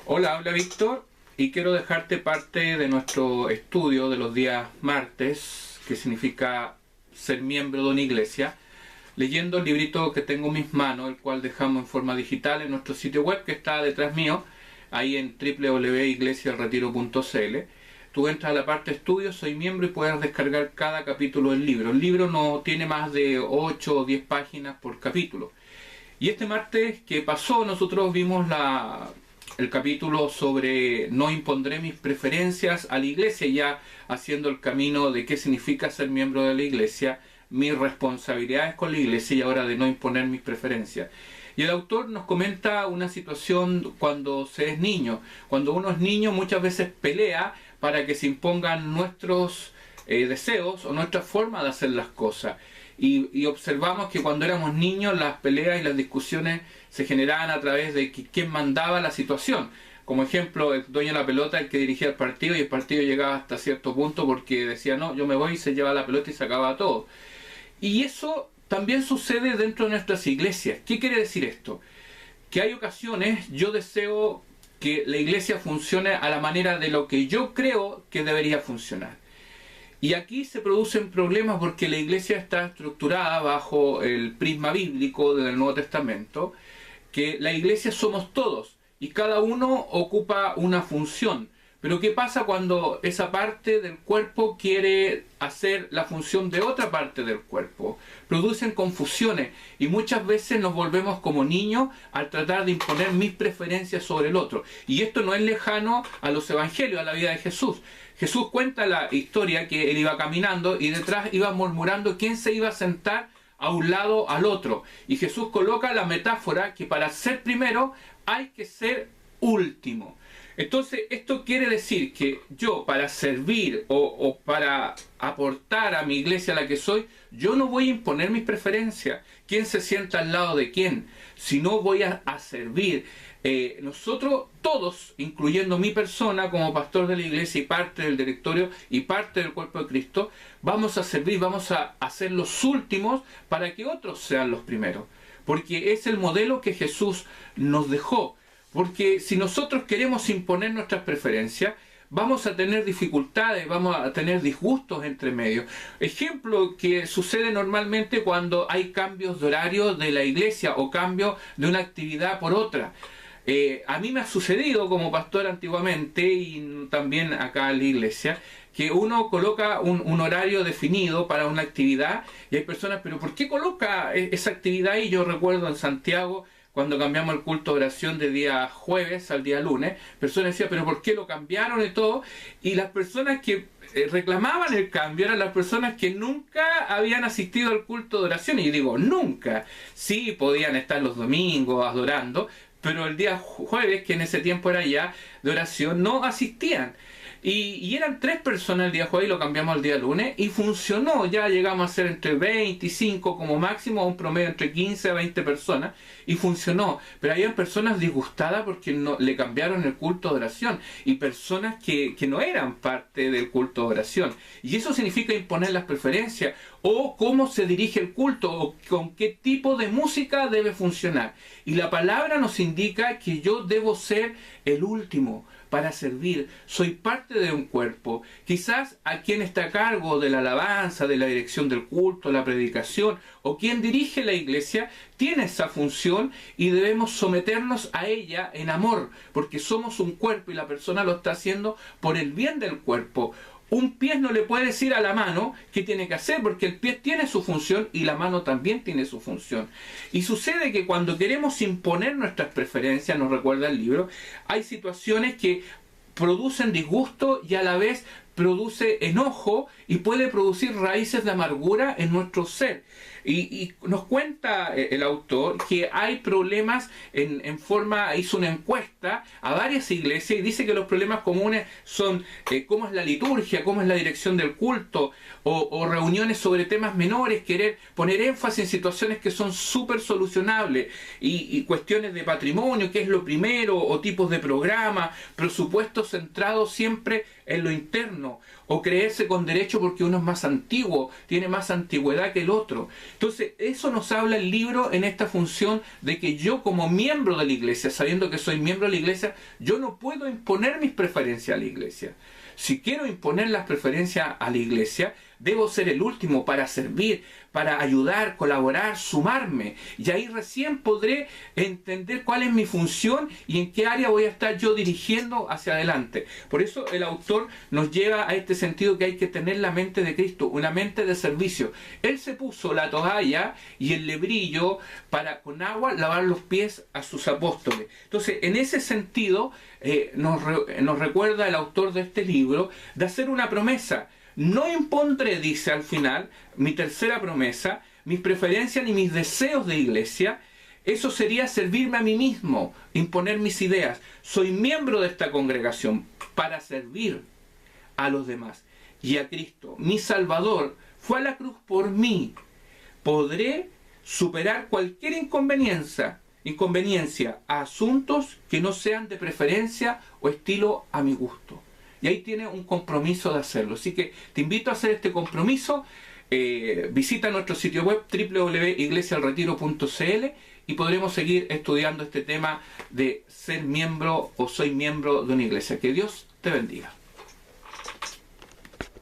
Hola, habla Víctor y quiero dejarte parte de nuestro estudio de los días martes, que significa ser miembro de una iglesia, leyendo el librito que tengo en mis manos, el cual dejamos en forma digital en nuestro sitio web que está detrás mío, ahí en www.iglesialretiro.cl. Tú entras a la parte estudio, soy miembro y puedes descargar cada capítulo del libro. El libro no tiene más de 8 o 10 páginas por capítulo. Y este martes que pasó, nosotros vimos el capítulo sobre no impondré mis preferencias a la iglesia, ya haciendo el camino de qué significa ser miembro de la iglesia, mis responsabilidades con la iglesia y ahora de no imponer mis preferencias. Y el autor nos comenta una situación cuando se es niño. Cuando uno es niño muchas veces pelea para que se impongan nuestros deseos o nuestra forma de hacer las cosas. Y observamos que cuando éramos niños las peleas y las discusiones se generaban a través de quién mandaba la situación. Como ejemplo, el dueño de la pelota, el que dirigía el partido, y el partido llegaba hasta cierto punto porque decía no, yo me voy, y se lleva la pelota y se acaba todo. Y eso también sucede dentro de nuestras iglesias. ¿Qué quiere decir esto? Que hay ocasiones, yo deseo que la iglesia funcione a la manera de lo que yo creo que debería funcionar. Y aquí se producen problemas porque la iglesia está estructurada bajo el prisma bíblico del Nuevo Testamento, que la iglesia somos todos y cada uno ocupa una función. Pero ¿qué pasa cuando esa parte del cuerpo quiere hacer la función de otra parte del cuerpo? Producen confusiones y muchas veces nos volvemos como niños al tratar de imponer mis preferencias sobre el otro. Y esto no es lejano a los evangelios, a la vida de Jesús. Jesús cuenta la historia que él iba caminando y detrás iba murmurando quién se iba a sentar a un lado al otro. Y Jesús coloca la metáfora que para ser primero hay que ser último. Entonces, esto quiere decir que yo, para servir o para aportar a mi iglesia a la que soy, yo no voy a imponer mis preferencias, quién se sienta al lado de quién, sino voy a servir. Nosotros todos, incluyendo mi persona como pastor de la iglesia y parte del directorio y parte del cuerpo de Cristo, vamos a servir, vamos a ser los últimos para que otros sean los primeros. Porque es el modelo que Jesús nos dejó. Porque si nosotros queremos imponer nuestras preferencias, vamos a tener dificultades, vamos a tener disgustos entre medios. Ejemplo que sucede normalmente cuando hay cambios de horario de la iglesia o cambio de una actividad por otra. A mí me ha sucedido como pastor antiguamente y también acá en la iglesia, que uno coloca un horario definido para una actividad y hay personas, pero ¿por qué coloca esa actividad? Y yo recuerdo en Santiago, cuando cambiamos el culto de oración de día jueves al día lunes, personas decían, pero ¿por qué lo cambiaron y todo? Y las personas que reclamaban el cambio eran las personas que nunca habían asistido al culto de oración. Y digo, nunca. Sí, podían estar los domingos adorando, pero el día jueves, que en ese tiempo era ya de oración, no asistían. Y eran 3 personas el día jueves y lo cambiamos al día lunes y funcionó. Ya llegamos a ser entre 25 como máximo, un promedio entre 15 a 20 personas y funcionó. Pero había personas disgustadas porque no, le cambiaron el culto de oración y personas que no eran parte del culto de oración. Y eso significa imponer las preferencias o cómo se dirige el culto o con qué tipo de música debe funcionar. Y la palabra nos indica que yo debo ser el último para servir. Soy parte de un cuerpo. Quizás a quien está a cargo de la alabanza, de la dirección del culto, la predicación, o quien dirige la iglesia, tiene esa función y debemos someternos a ella en amor, porque somos un cuerpo y la persona lo está haciendo por el bien del cuerpo. Un pie no le puede decir a la mano qué tiene que hacer, porque el pie tiene su función y la mano también tiene su función. Y sucede que cuando queremos imponer nuestras preferencias, nos recuerda el libro, hay situaciones que producen disgusto y a la vez produce enojo y puede producir raíces de amargura en nuestro ser. Y nos cuenta el autor que hay problemas hizo una encuesta a varias iglesias y dice que los problemas comunes son cómo es la liturgia, cómo es la dirección del culto o reuniones sobre temas menores, querer poner énfasis en situaciones que son súper solucionables y cuestiones de patrimonio, qué es lo primero o tipos de programa, presupuestos centrados siempre en lo interno, o creerse con derecho porque uno es más antiguo, tiene más antigüedad que el otro. Entonces, eso nos habla el libro en esta función de que yo como miembro de la iglesia, sabiendo que soy miembro de la iglesia, yo no puedo imponer mis preferencias a la iglesia. Si quiero imponer las preferencias a la iglesia, debo ser el último para servir, para ayudar, colaborar, sumarme. Y ahí recién podré entender cuál es mi función y en qué área voy a estar yo dirigiendo hacia adelante. Por eso el autor nos lleva a este sentido que hay que tener la mente de Cristo, una mente de servicio. Él se puso la toalla y el lebrillo para con agua lavar los pies a sus apóstoles. Entonces, en ese sentido, nos recuerda el autor de este libro de hacer una promesa. No impondré, dice al final, mi tercera promesa, mis preferencias ni mis deseos de iglesia. Eso sería servirme a mí mismo, imponer mis ideas. Soy miembro de esta congregación para servir a los demás. Y a Cristo, mi Salvador, fue a la cruz por mí. Podré superar cualquier inconveniencia a asuntos que no sean de preferencia o estilo a mi gusto. Y ahí tiene un compromiso de hacerlo. Así que te invito a hacer este compromiso. Visita nuestro sitio web www.iglesialretiro.cl y podremos seguir estudiando este tema de ser miembro o soy miembro de una iglesia. Que Dios te bendiga.